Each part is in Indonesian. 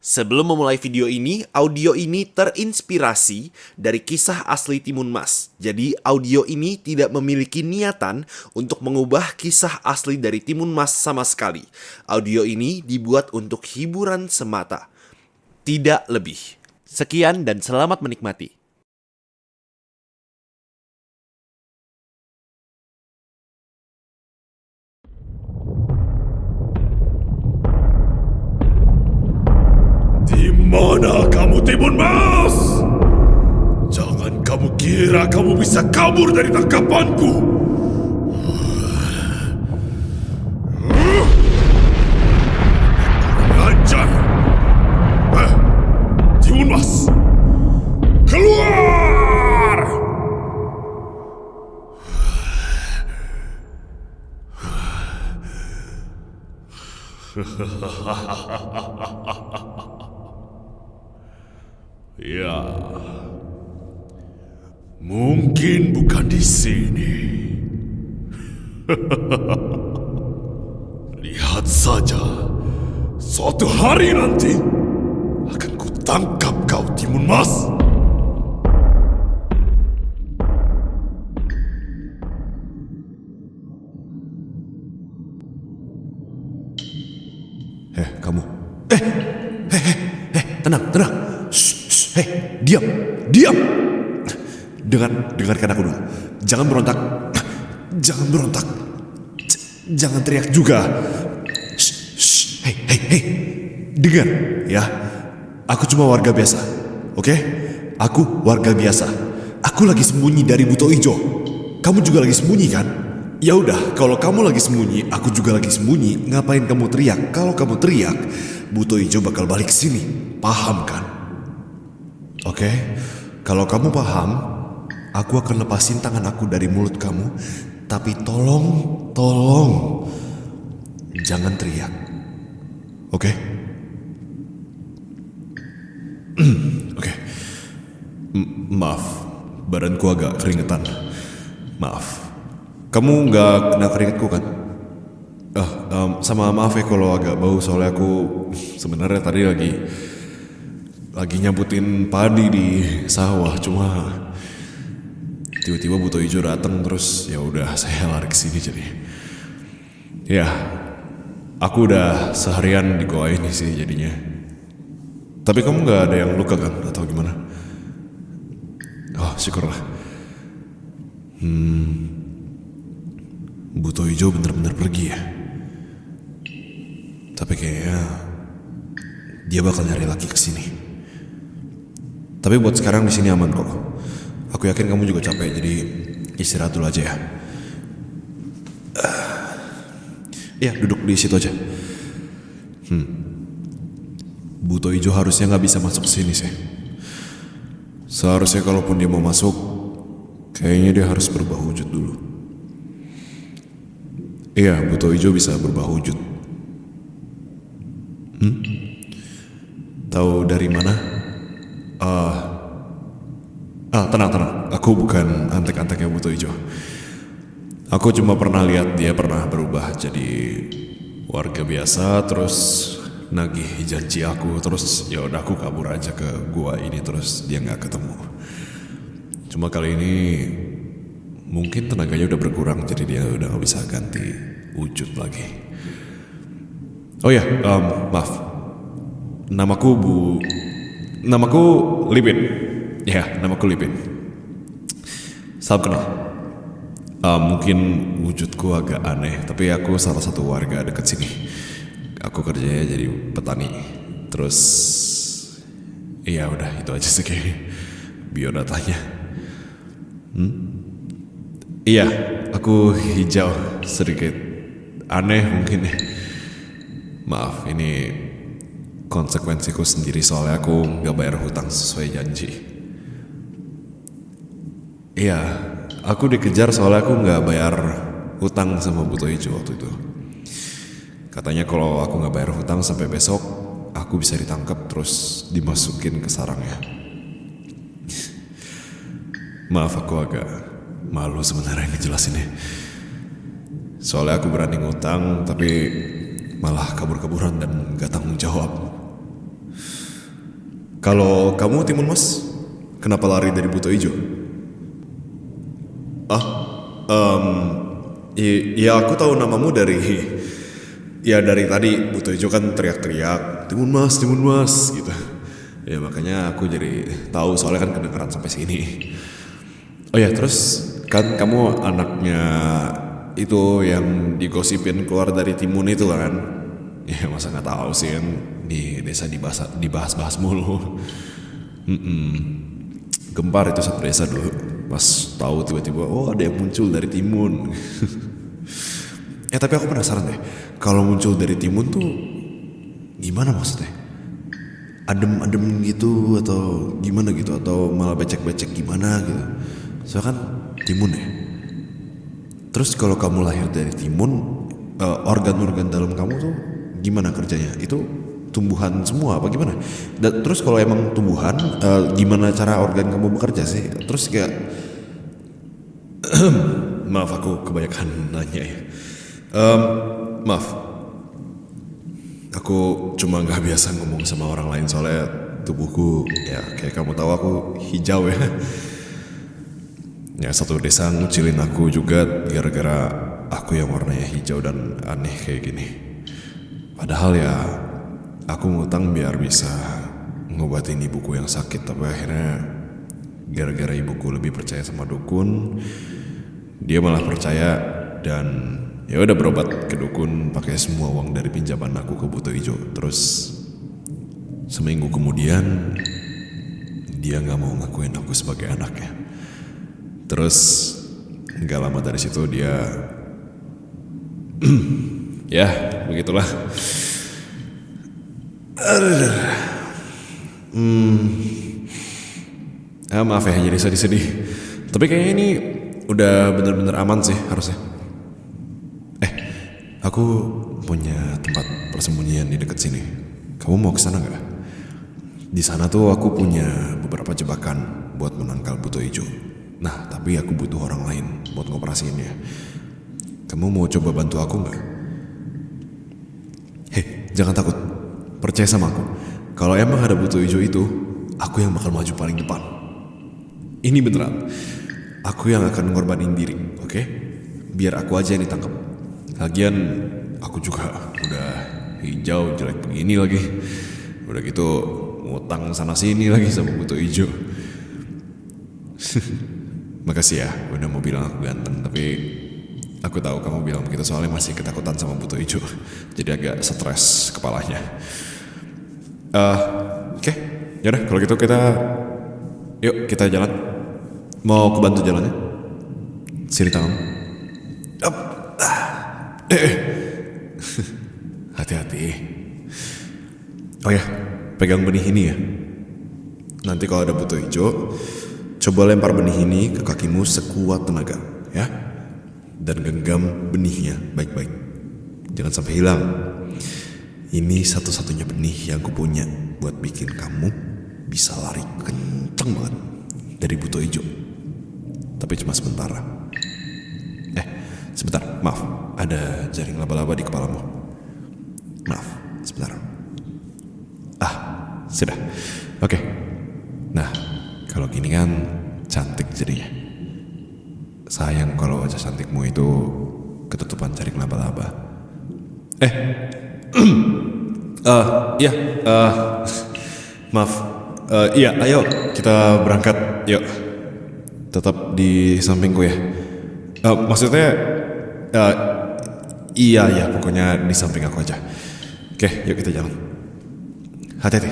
Sebelum memulai video ini, audio ini terinspirasi dari kisah asli Timun Mas. Jadi, audio ini tidak memiliki niatan untuk mengubah kisah asli dari Timun Mas sama sekali. Audio ini dibuat untuk hiburan semata, tidak lebih. Sekian dan selamat menikmati. Di mana kamu, Timun Mas? Jangan kamu kira kamu bisa kabur dari tangkapanku. Ajar. Timun Mas, keluar! Ya, mungkin bukan di sini. Lihat saja, suatu hari nanti akan kutangkap kau, Timun Mas. Kamu. Tenang. Shh, diam. Dengarkan aku dulu. Jangan berontak. Jangan teriak juga. Shh. Dengar, ya. Aku cuma warga biasa. Oke? Aku warga biasa. Aku lagi sembunyi dari Buto Ijo. Kamu juga lagi sembunyi kan? Ya udah, kalau kamu lagi sembunyi, aku juga lagi sembunyi. Ngapain kamu teriak? Kalau kamu teriak, Buto Ijo bakal balik sini. Paham kan? Oke? Kalau kamu paham, aku akan lepasin tangan aku dari mulut kamu. Tapi tolong, jangan teriak. Oke? Oke. Maaf, badanku agak keringetan. Maaf. Kamu nggak kena keringetku kan? Sama maaf ya kalau agak bau, soalnya aku sebenarnya tadi lagi nyabutin padi di sawah, cuma tiba-tiba Buto Ijo datang terus ya udah saya lari ke sini jadi. Ya, aku udah seharian di goa ini sih jadinya. Tapi kamu nggak ada yang luka kan atau gimana? Oh, syukurlah. Buto Ijo bener-bener pergi ya. Tapi kayaknya dia bakal nyari lagi ke sini. Tapi buat sekarang di sini aman kok. Aku yakin kamu juga capek, jadi istirahat dulu aja ya. Ya, duduk di situ aja. Buto Ijo harusnya nggak bisa masuk ke sini sih. Seharusnya kalaupun dia mau masuk, kayaknya dia harus berubah wujud dulu. Iya, Buto Ijo bisa berubah wujud. Tahu dari mana? Tenang. Aku bukan antek-anteknya Buto Ijo. Aku cuma pernah lihat dia pernah berubah jadi warga biasa, terus nagih janji aku, terus ya udah aku kabur aja ke gua ini, terus dia nggak ketemu. Cuma kali ini mungkin tenaganya udah berkurang, jadi dia udah gak bisa ganti wujud lagi. Oh ya, maaf. Namaku Lipin. Ya, namaku Lipin. Salam kenal. Mungkin wujudku agak aneh, tapi aku salah satu warga dekat sini. Aku kerjanya jadi petani. Terus, iya udah itu aja sih kayaknya biodatanya. Iya, aku hijau, sedikit aneh mungkin ya. Maaf, ini konsekuensiku sendiri soalnya aku gak bayar hutang sesuai janji. Iya, aku dikejar soalnya aku gak bayar hutang sama Buto Ijo waktu itu. Katanya kalau aku gak bayar hutang sampai besok, aku bisa ditangkap terus dimasukin ke sarangnya. Maaf, aku agak malu sebenarnya ngejelasinnya. Soalnya aku berani ngutang tapi malah kabur-kaburan dan gak tanggung jawab. Kalau kamu Timun Mas, kenapa lari dari buto ijo? Ah, ya aku tahu namamu dari, ya dari tadi buto ijo kan teriak-teriak, Timun Mas, gitu. Ya makanya aku jadi tahu soalnya kan kedengeran sampai sini. Oh ya terus kan kamu anaknya itu yang digosipin keluar dari Timun itu kan? Ya masa nggak tahu sih kan di desa dibahas-bahas mulu. Gempar itu satu desa dulu. Pas tahu tiba-tiba oh ada yang muncul dari Timun. Ya tapi aku penasaran deh. Kalau muncul dari Timun tuh gimana maksudnya? Adem-adem gitu atau gimana gitu atau malah becek-becek gimana gitu. Soalnya kan Timun ya. Terus kalau kamu lahir dari Timun, organ-organ dalam kamu tuh gimana kerjanya? Itu tumbuhan semua apa gimana? Dan terus kalau emang tumbuhan, gimana cara organ kamu bekerja sih? Terus kayak maaf aku kebanyakan nanya ya. Maaf, aku cuma nggak biasa ngomong sama orang lain soalnya tubuhku ya kayak kamu tahu aku hijau ya. Ya satu desa ngucilin aku juga gara-gara aku yang warnanya hijau dan aneh kayak gini. Padahal ya aku ngutang biar bisa ngobatin ibuku yang sakit, tapi akhirnya gara-gara ibuku lebih percaya sama dukun, dia malah percaya dan ya udah berobat ke dukun pakai semua uang dari pinjaman aku ke buto ijo. Terus seminggu kemudian dia nggak mau ngakuin aku sebagai anaknya. Terus nggak lama dari situ dia ya begitulah. Maaf ya jadi sedih-sedih. Tapi kayaknya ini udah bener-bener aman sih harusnya. Aku punya tempat persembunyian di dekat sini. Kamu mau kesana nggak? Di sana tuh aku punya beberapa jebakan buat menangkal buto ijo. Nah, tapi aku butuh orang lain buat ngoperasiinnya. Kamu mau coba bantu aku nggak? Hei, jangan takut. Percaya sama aku. Kalau emang ada buto ijo itu, aku yang bakal maju paling depan. Ini beneran. Aku yang akan ngorbanin diri, oke? Biar aku aja yang ditangkap. Lagian aku juga udah hijau jelek begini lagi. Udah gitu ngutang sana sini lagi sama buto ijo. Makasih ya udah mau bilang aku ganteng, tapi aku tahu kamu bilang begitu soalnya masih ketakutan sama buto ijo. Jadi agak stres kepalanya. Oke, yaudah kalau gitu yuk kita jalan. Mau kebantu jalannya? Sini tangan. Hati-hati. Oh ya, pegang benih ini ya. Nanti kalau ada buto hijau, coba lempar benih ini ke kakimu sekuat tenaga, ya. Dan genggam benihnya baik-baik. Jangan sampai hilang. Ini satu-satunya benih yang kupunya buat bikin kamu bisa lari kenceng banget dari buto hijau. Tapi cuma sebentar. Sebentar, maaf. Ada jaring laba-laba di kepalamu. Maaf, sebentar. Sudah. Oke. Nah, kalau gini kan cantik jadinya. Sayang kalau wajah cantikmu itu ketutupan jaring laba-laba. Iya, maaf. Iya, ayo kita berangkat. Yuk. Tetap di sampingku ya. Maksudnya iya pokoknya di samping aku aja. Oke, yuk kita jalan. Hati-hati.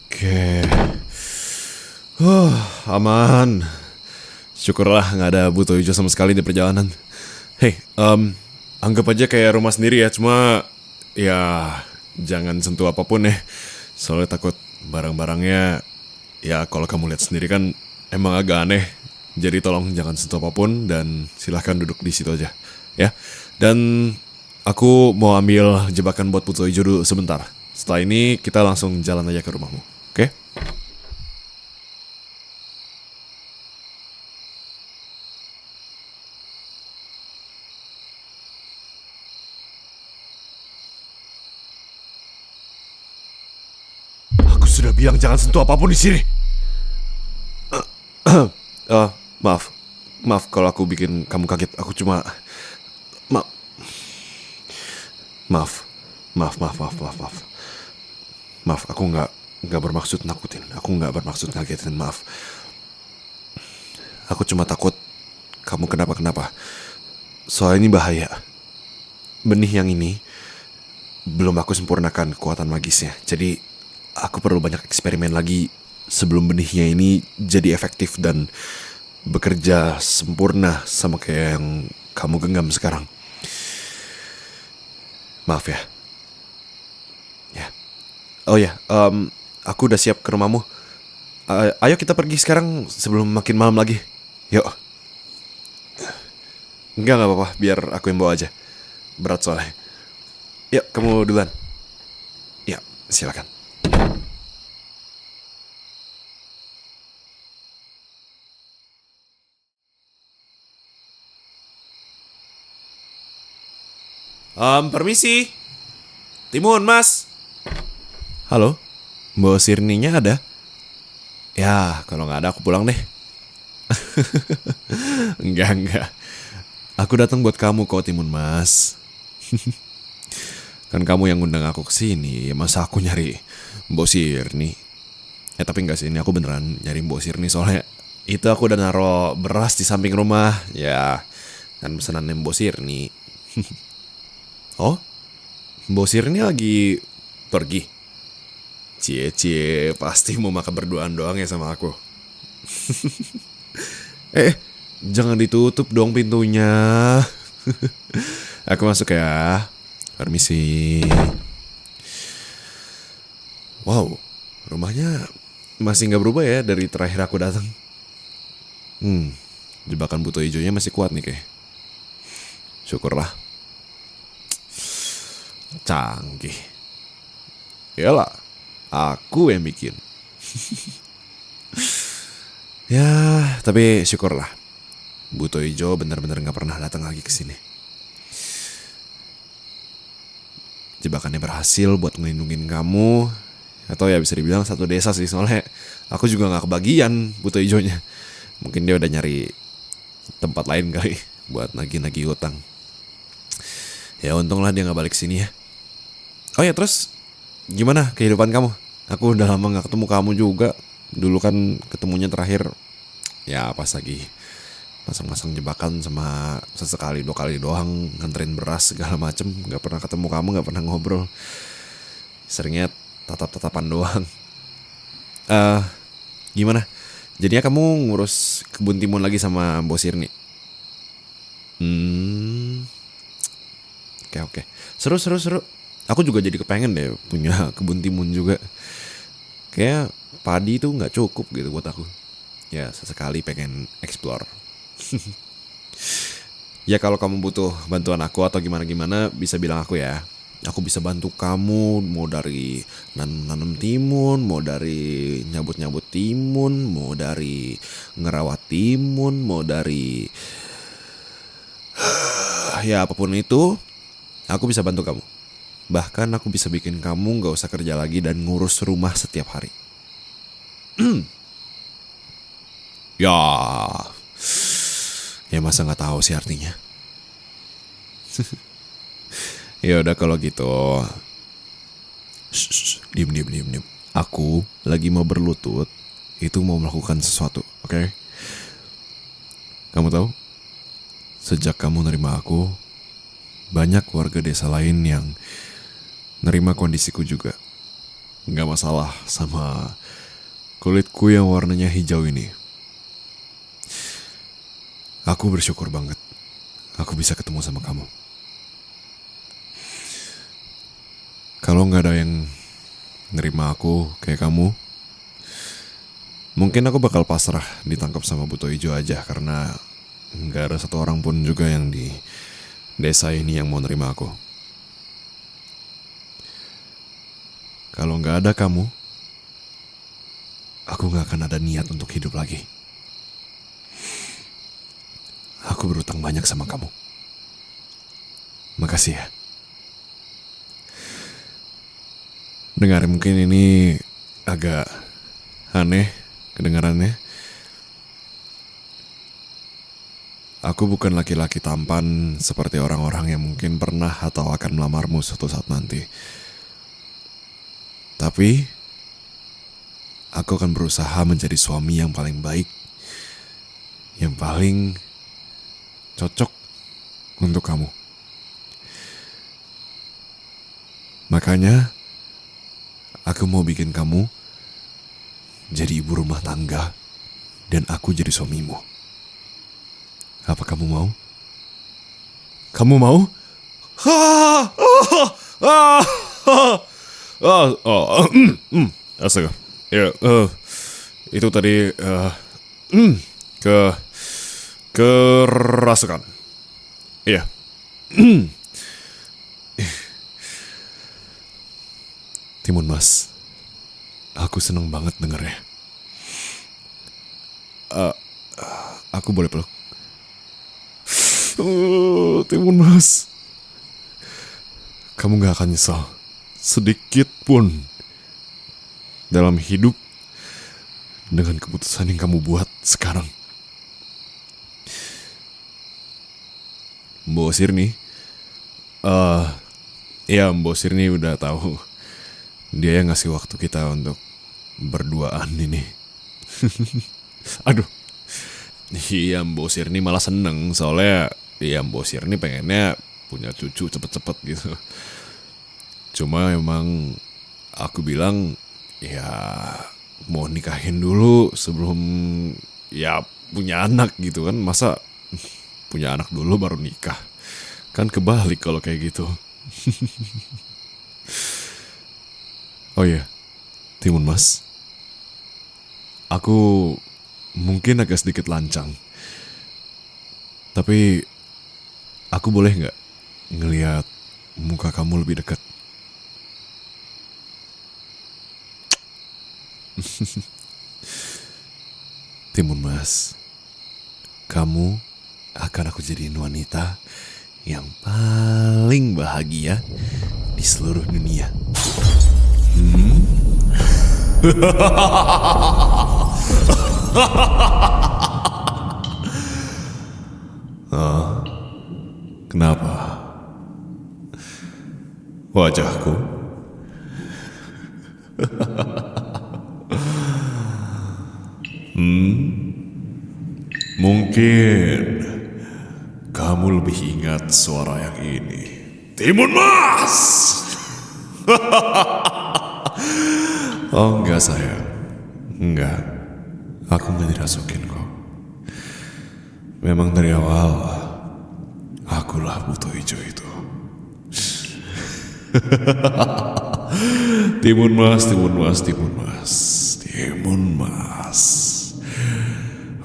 Oke. Aman. Syukurlah nggak ada buto hijau sama sekali di perjalanan. Hei, anggap aja kayak rumah sendiri ya. Cuma ya jangan sentuh apapun ya. Soalnya takut barang-barangnya ya kalau kamu lihat sendiri kan emang agak aneh. Jadi tolong jangan sentuh apapun dan silahkan duduk di situ aja, ya. Dan aku mau ambil jebakan buat buto hijau dulu sebentar. Setelah ini kita langsung jalan aja ke rumahmu, oke? sudah bilang jangan sentuh apapun di sini. Maaf. Maaf kalau aku bikin kamu kaget. Aku cuma... Maaf. Maaf, aku nggak bermaksud nakutin. Aku nggak bermaksud ngagetin, maaf. Aku cuma takut kamu kenapa-kenapa. Soalnya ini bahaya. Benih yang ini belum aku sempurnakan kekuatan magisnya. Jadi aku perlu banyak eksperimen lagi sebelum benihnya ini jadi efektif dan bekerja sempurna sama kayak yang kamu genggam sekarang. Maaf ya. Oh ya, aku udah siap ke rumahmu. Ayo kita pergi sekarang sebelum makin malam lagi. Yuk. Enggak apa-apa, biar aku yang bawa aja. Berat soalnya. Yuk, kamu duluan. Ya, silakan. Permisi. Timun, Mas. Halo, Mbak Sirninya ada? Ya, kalau nggak ada aku pulang deh. Enggak. Aku datang buat kamu kok, Timun Mas. Kan kamu yang ngundang aku ke sini, masa aku nyari Mbak Sirni? Tapi enggak sih, ini aku beneran nyari Mbak Sirni soalnya itu aku udah naro beras di samping rumah. Ya, kan pesanannya Mbak Sirni. Oh, Mbak Sirni lagi pergi. Cie, pasti mau makan berduaan doang ya sama aku. Jangan ditutup dong pintunya. Aku masuk ya. Permisi. Wow, rumahnya masih gak berubah ya dari terakhir aku datang. Jebakan buto hijaunya masih kuat nih kayak. Syukurlah. Canggih. Yalah, aku yang bikin. Ya, tapi syukurlah. Buto hijau benar-benar gak pernah datang lagi ke sini. Jebakannya berhasil buat ngelindungin kamu. Atau ya bisa dibilang satu desa sih, soalnya aku juga gak kebagian buto hijaunya. Mungkin dia udah nyari tempat lain kali buat nagih-nagih utang. Ya untunglah dia gak balik sini ya. Oh ya, terus gimana kehidupan kamu? Aku udah lama gak ketemu kamu juga. Dulu kan ketemunya terakhir ya pas lagi masang-masang jebakan sama sesekali 2 kali doang nganterin beras segala macem. Gak pernah ketemu kamu, gak pernah ngobrol. Seringnya tatap-tatapan doang. Gimana? Jadinya kamu ngurus kebun timun lagi sama Mbok Sirni? Oke. Seru. Aku juga jadi kepengen deh punya kebun timun juga. Kayak padi itu gak cukup gitu buat aku. Ya sesekali pengen explore. Ya kalau kamu butuh bantuan aku atau gimana-gimana bisa bilang aku ya. Aku bisa bantu kamu mau dari nanam timun, mau dari nyabut-nyabut timun, mau dari ngerawat timun, mau dari ya apapun itu, aku bisa bantu kamu. Bahkan aku bisa bikin kamu gak usah kerja lagi dan ngurus rumah setiap hari. Ya masa gak tahu sih artinya. Ya udah kalau gitu. Diam. Aku lagi mau berlutut. Itu mau melakukan sesuatu, oke? Kamu tahu? Sejak kamu nerima aku, banyak warga desa lain yang nerima kondisiku juga. Gak masalah sama kulitku yang warnanya hijau ini. Aku bersyukur banget aku bisa ketemu sama kamu. Kalau gak ada yang nerima aku kayak kamu, mungkin aku bakal pasrah ditangkap sama buto hijau aja. Karena gak ada satu orang pun juga yang di desa ini yang mau nerima aku. Kalau gak ada kamu, aku gak akan ada niat untuk hidup lagi. Aku berutang banyak sama kamu. Makasih ya. Dengar, mungkin ini agak aneh kedengarannya. Aku bukan laki-laki tampan seperti orang-orang yang mungkin pernah atau akan melamarmu suatu saat nanti. Tapi, aku akan berusaha menjadi suami yang paling baik, yang paling cocok untuk kamu. Makanya, aku mau bikin kamu jadi ibu rumah tangga dan aku jadi suamimu. Apa kamu mau? Kamu mau? Astaga. Ya, itu tadi kerasukan. Iya. Timun Mas, aku seneng banget dengernya. Aku boleh peluk? Timun Mas, kamu gak akan nyesal sedikit pun dalam hidup dengan keputusan yang kamu buat sekarang. Mbok Sirni, ya Mbok Sirni udah tahu. Dia yang ngasih waktu kita untuk berduaan ini. Aduh, iya Mbok Sirni malah seneng soalnya ya Mbok Sirni pengennya punya cucu cepet-cepet gitu. Cuma emang aku bilang ya mau nikahin dulu sebelum ya punya anak gitu kan. Masa punya anak dulu baru nikah? Kan kebalik kalau kayak gitu. Oh iya, Timun Mas, aku mungkin agak sedikit lancang. Tapi aku boleh gak ngelihat muka kamu lebih dekat? Timun Mas, kamu akan aku jadiin wanita yang paling bahagia di seluruh dunia. Kenapa? Wajahku? Mungkin kamu lebih ingat suara yang ini. Timun Mas! Oh enggak sayang, enggak. Aku gak dirasukin kok. Memang dari awal akulah buto hijau itu. Timun Mas, Timun Mas, Timun Mas, Timun Mas.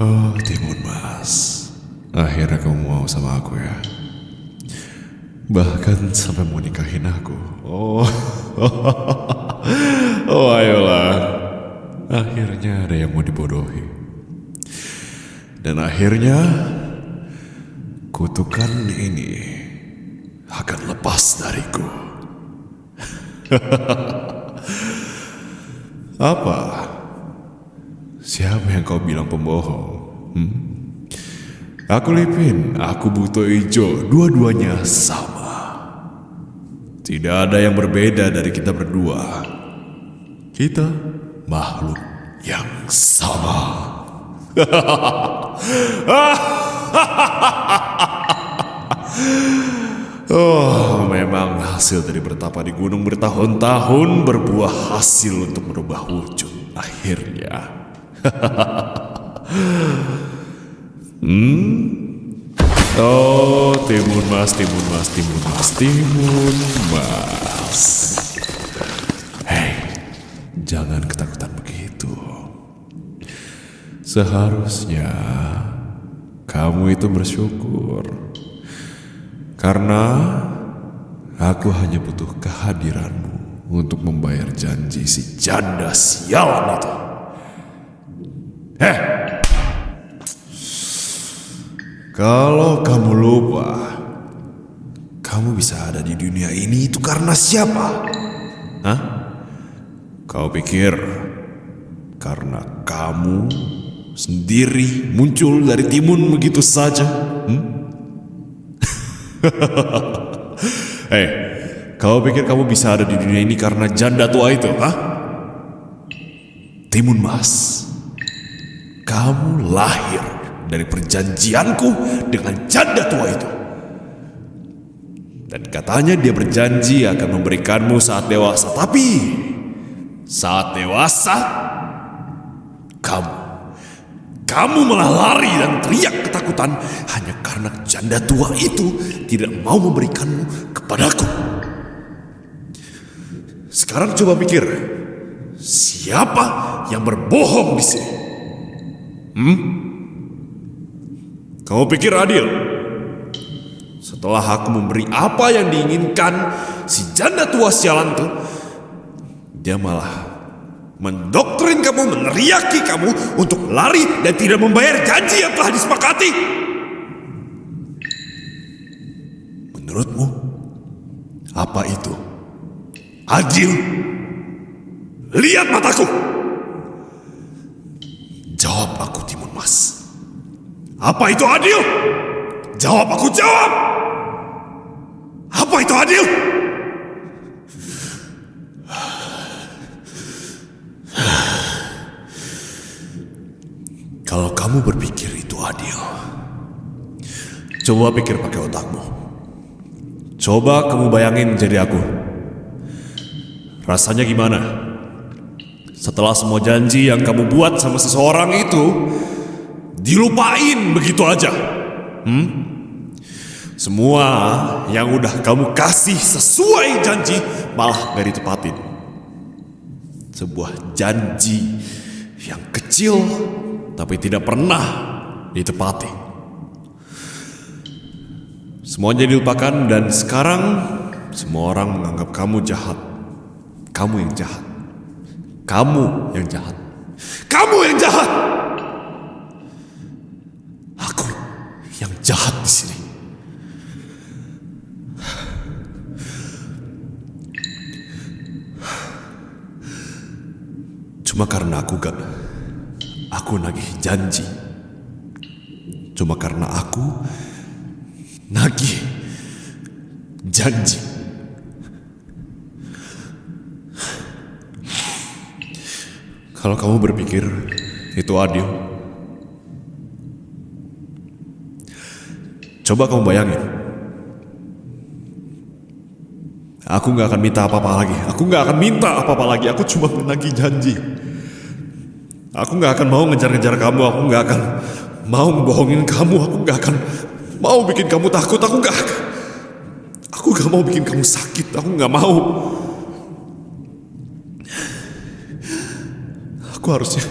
Oh Timun Mas, akhirnya kamu mau sama aku ya. Bahkan sampai mau nikahin aku. Oh, oh ayolah. Akhirnya ada yang mau dibodohi. Dan akhirnya kutukan ini akan lepas dariku. Apa? Siapa yang kau bilang pembohong? Aku Lipin, aku buto ijo, dua-duanya sama. Tidak ada yang berbeda dari kita berdua. Kita makhluk yang sama. Oh, memang hasil dari bertapa di gunung bertahun-tahun berbuah hasil untuk merubah wujud akhirnya. Oh, Timun Mas, Timun Mas, Timun Mas, Timun Mas. Hei, jangan ketakutan begitu. Seharusnya kamu itu bersyukur. Karena aku hanya butuh kehadiranmu untuk membayar janji si janda sialan itu. Kalau kamu lupa, kamu bisa ada di dunia ini itu karena siapa? Hah? Kau pikir Karena kamu sendiri muncul dari timun begitu saja. Kau pikir kamu bisa ada di dunia ini karena janda tua itu, hah? Timun Mas, kamu lahir dari perjanjianku dengan janda tua itu. Dan katanya dia berjanji akan memberikanmu saat dewasa. Tapi saat dewasa, kamu malah lari dan teriak ketakutan hanya karena janda tua itu tidak mau memberikanmu kepadaku. Sekarang coba pikir, siapa yang berbohong di sini? Kamu pikir adil? Setelah aku memberi apa yang diinginkan si janda tua sialan tuh, dia malah mendoktrin kamu, meneriaki kamu untuk lari dan tidak membayar janji yang telah disepakati. Menurutmu, apa itu adil? Lihat mataku. Jawab aku, Timun Mas. Apa itu adil? Jawab aku, jawab. Apa itu adil? Kalau kamu berpikir itu adil, coba pikir pakai otakmu. Coba kamu bayangin jadi aku. Rasanya gimana? Setelah semua janji yang kamu buat sama seseorang itu dilupain begitu aja. Semua yang udah kamu kasih sesuai janji malah gak ditepatin. Sebuah janji yang kecil tapi tidak pernah ditepati. Semuanya dilupakan dan sekarang semua orang menganggap kamu jahat. Kamu yang jahat. Kamu yang jahat. Kamu yang jahat. Aku yang jahat di sini. Cuma karena aku nagih janji. Cuma karena aku nagih janji. Kalau kamu berpikir itu adil, coba kamu bayangin. Aku gak akan minta apa-apa lagi. Aku gak akan minta apa-apa lagi. Aku cuma menagih janji. Aku gak akan mau ngejar-ngejar kamu. Aku gak akan mau ngebohongin kamu. Aku gak akan mau bikin kamu takut. Aku gak mau bikin kamu sakit. Aku gak mau. Aku harusnya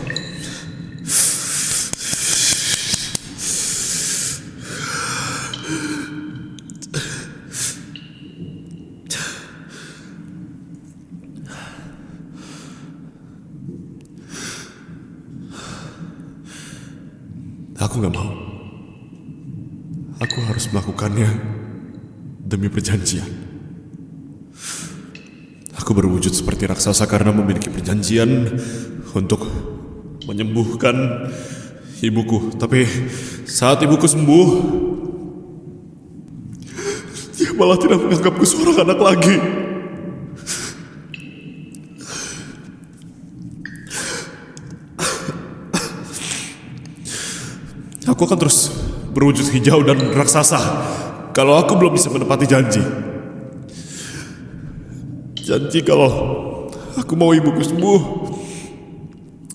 Aku gak mau. Aku harus melakukannya demi perjanjian. Aku berwujud seperti raksasa karena memiliki perjanjian untuk menyembuhkan ibuku. Tapi saat ibuku sembuh, dia malah tidak menganggapku seorang anak lagi. Aku akan terus berwujud hijau dan raksasa kalau aku belum bisa menepati janji. Janji kalau aku mau ibuku sembuh,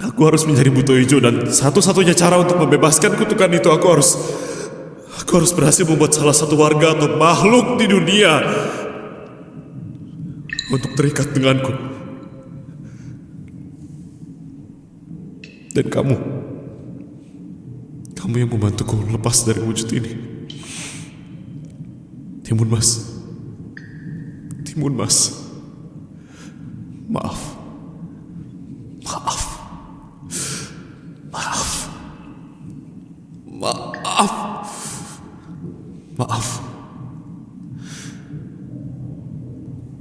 aku harus menjadi buto hijau, dan satu-satunya cara untuk membebaskan kutukan itu aku harus berhasil membuat salah satu warga atau makhluk di dunia untuk terikat denganku. Dan kamu yang membantuku lepas dari wujud ini. Timun Mas. Maaf.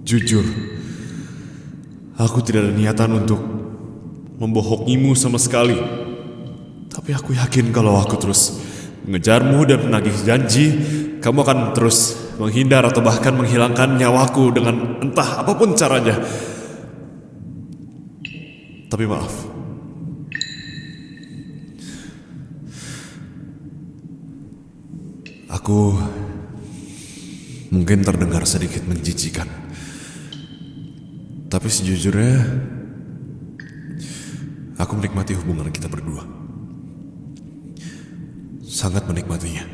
Jujur, aku tidak ada niatan untuk membohongimu sama sekali. Tapi aku yakin kalau aku terus mengejarmu dan menagih janji, kamu akan terus menghindar atau bahkan menghilangkan nyawaku dengan entah apapun caranya. Tapi maaf. Aku mungkin terdengar sedikit menjijikan. Tapi sejujurnya, aku menikmati hubungan kita berdua. Sangat menikmatinya.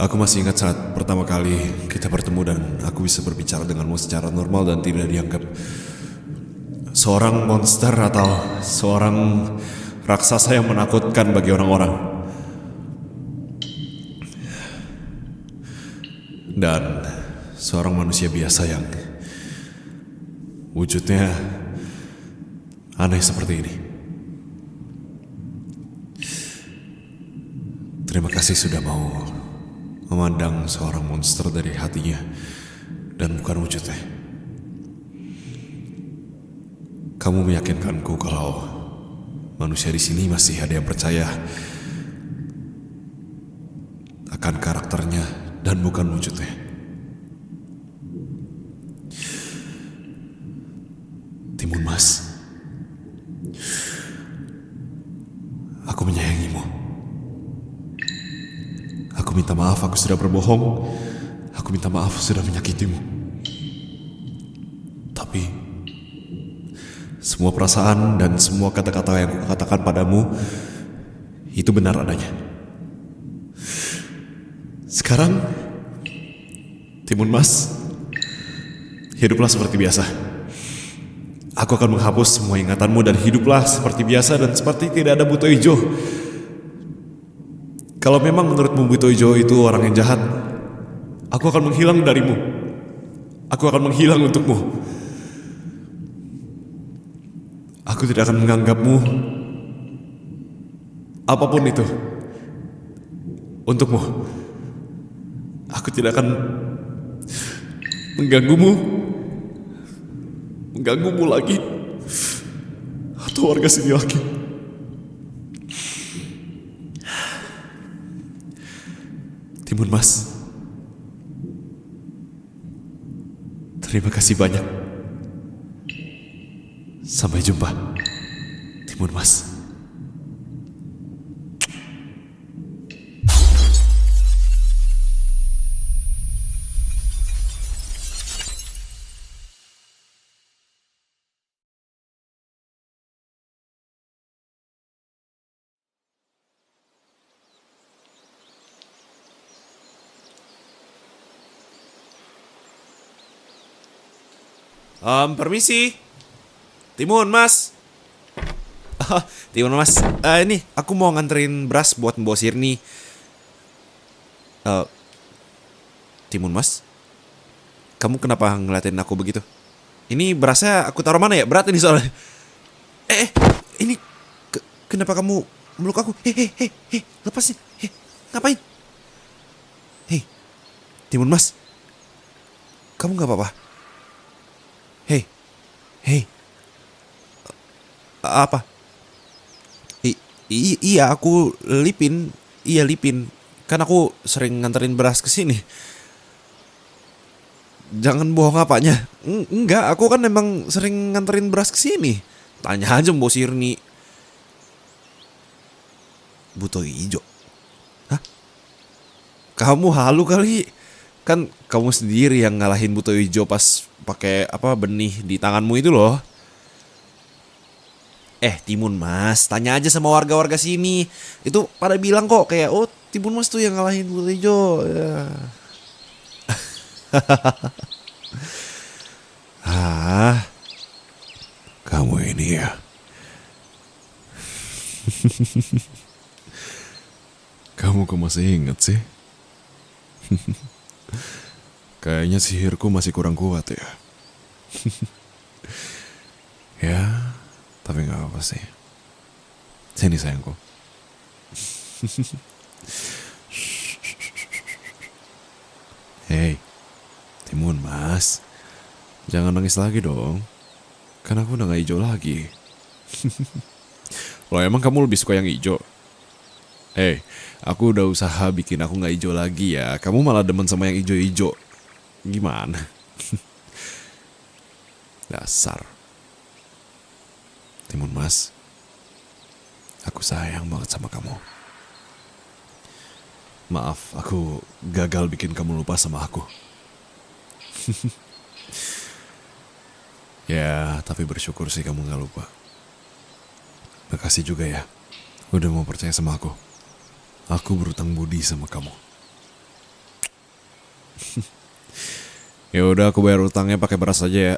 Aku masih ingat saat pertama kali kita bertemu dan aku bisa berbicara denganmu secara normal dan tidak dianggap seorang monster atau seorang raksasa yang menakutkan bagi orang-orang. Dan seorang manusia biasa yang wujudnya aneh seperti ini. Terima kasih sudah mau memandang seorang monster dari hatinya dan bukan wujudnya. Kamu meyakinkanku kalau manusia di sini masih ada yang percaya akan karakternya dan bukan wujudnya. Timun Mas, aku menyayangimu. Aku minta maaf aku sudah berbohong. Aku minta maaf sudah menyakitimu. Tapi semua perasaan dan semua kata-kata yang aku katakan padamu itu benar adanya. Sekarang, Timun Mas, hiduplah seperti biasa. Aku akan menghapus semua ingatanmu dan hiduplah seperti biasa dan seperti tidak ada Buto Ijo. Kalau memang menurutmu Buto Ijo itu orang yang jahat, aku akan menghilang darimu. Aku akan menghilang untukmu. Aku tidak akan menganggapmu apapun itu untukmu. Aku tidak akan mengganggumu lagi atau warga sini lagi. Timun Mas, terima kasih banyak. Sampai jumpa, Timun Mas. Permisi. Timun Mas. Timun Mas, ini aku mau nganterin beras buat Mbok Sirni. Timun Mas, kamu kenapa ngeliatin aku begitu? Ini berasnya aku taruh mana ya? Berat ini soalnya. Ini kenapa kamu meluk aku? Lepasin. Ngapain? Timun Mas, kamu nggak apa-apa? Apa? Iya, aku lipin. Iya, lipin. Kan aku sering nganterin beras ke sini. Jangan bohong apanya. Enggak, aku kan emang sering nganterin beras ke sini. Tanya aja Mbok Sirni. Buto Ijo. Hah? Kamu halu kali. Kan kamu sendiri yang ngalahin Buto Ijo pas pakai benih di tanganmu itu loh. Timun Mas, tanya aja sama warga-warga sini. Itu pada bilang kok kayak, oh Timun Mas tuh yang ngalahin Buto Ijo. Ya. Kamu ini ya. Kamu kok masih inget sih? Kayaknya sihirku masih kurang kuat ya. Ya, tapi gak apa sih. Sini sayangku. Hei, Timun Mas, jangan nangis lagi dong. Kan aku udah gak hijau lagi. Loh emang kamu lebih suka yang hijau? Aku udah usaha bikin aku gak hijau lagi ya. Kamu malah demen sama yang hijau-hijau. Gimana? Dasar. Timun Mas, aku sayang banget sama kamu. Maaf, aku gagal bikin kamu lupa sama aku. Ya, tapi bersyukur sih kamu gak lupa. Makasih juga ya, udah mau percaya sama aku. Aku berutang budi sama kamu. Ya udah, aku bayar utangnya pakai beras aja ya.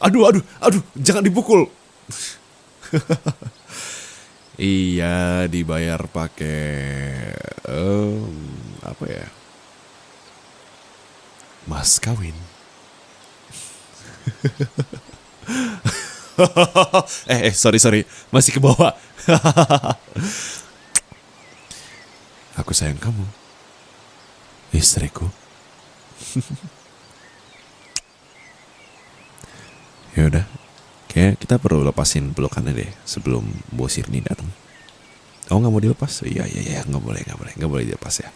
Aduh, jangan dipukul. Iya, dibayar pakai apa ya? Mas kawin. Sorry, masih ke bawah. Aku sayang kamu, istriku. Ya udah, kayak kita perlu lepasin pelukannya deh sebelum bos Sirni datang. Oh nggak mau dilepas? Iya, nggak boleh dilepas ya.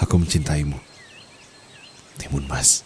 Aku mencintaimu, Timun Mas.